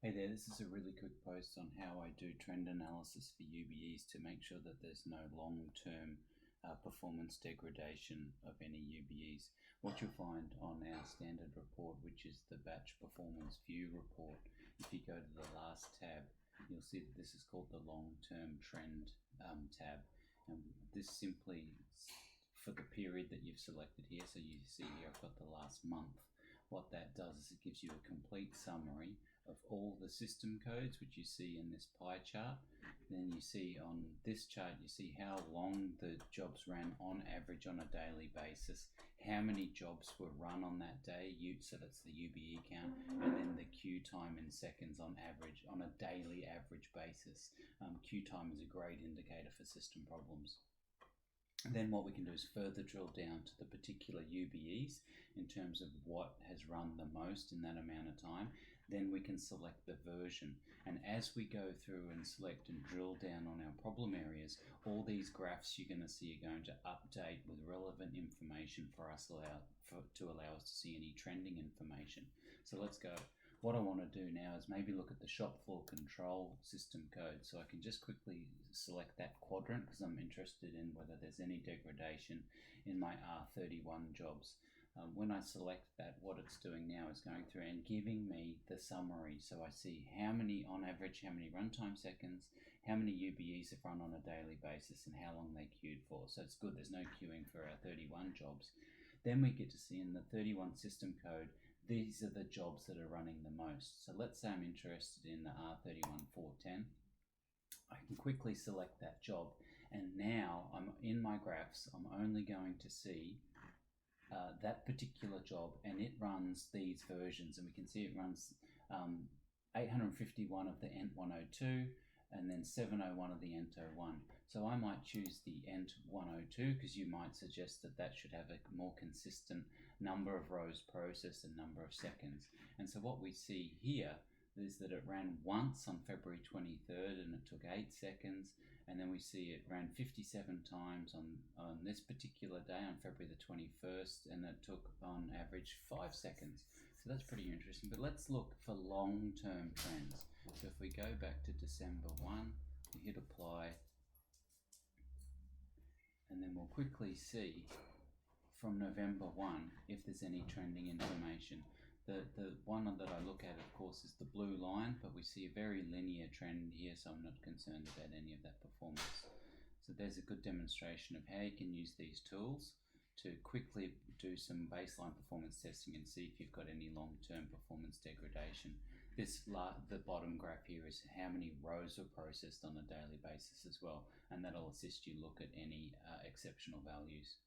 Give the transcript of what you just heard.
Hey there, this is a really quick post on how I do trend analysis for UBEs to make sure that there's no long-term performance degradation of any UBEs. What you'll find on our standard report, which is the batch performance view report, if you go to the last tab, you'll see that this is called the long-term trend tab. And this simply for the period that you've selected here. So you see here I've got the last month. What that does is it gives you a complete summary of all the system codes which you see in this pie chart. Then you see on this chart, you see how long the jobs ran on average on a daily basis, how many jobs were run on that day, so that's the UBE count, and then the queue time in seconds on average on a daily average basis. Queue time is a great indicator for system problems. And then what we can do is further drill down to the particular UBEs in terms of what has run the most in that amount of time. Then we can select the version. And as we go through and select and drill down on our problem areas, all these graphs you're going to see are going to update with relevant information for us to allow us to see any trending information. So let's go. What I want to do now is maybe look at the shop floor control system code. So I can just quickly select that quadrant because I'm interested in whether there's any degradation in my R31 jobs. When I select that, what it's doing now is going through and giving me the summary. So I see how many, on average, how many runtime seconds, how many UBEs have run on a daily basis, and how long they queued for. So it's good, there's no queuing for our 31 jobs. Then we get to see in the 31 system code, these are the jobs that are running the most. So let's say I'm interested in the R31410. I can quickly select that job, and now I'm in my graphs, I'm only going to see that particular job, and it runs these versions, and we can see it runs 851 of the ENT 102 and then 701 of the ENT 01. So I might choose the ENT 102 because you might suggest that that should have a more consistent number of rows processed and number of seconds. And so what we see here is that it ran once on February 23rd and it took 8 seconds, and then we see it ran 57 times on this particular day on February the 21st, and it took on average 5 seconds. So that's pretty interesting. But let's look for long-term trends. So if we go back to December 1, we hit apply, and then we'll quickly see from November 1 if there's any trending information. The one that I look at, of course, is the blue line, but we see a very linear trend here, so I'm not concerned about any of that performance. So there's a good demonstration of how you can use these tools to quickly do some baseline performance testing and see if you've got any long-term performance degradation. The bottom graph here is how many rows are processed on a daily basis as well, and that'll assist you look at any exceptional values.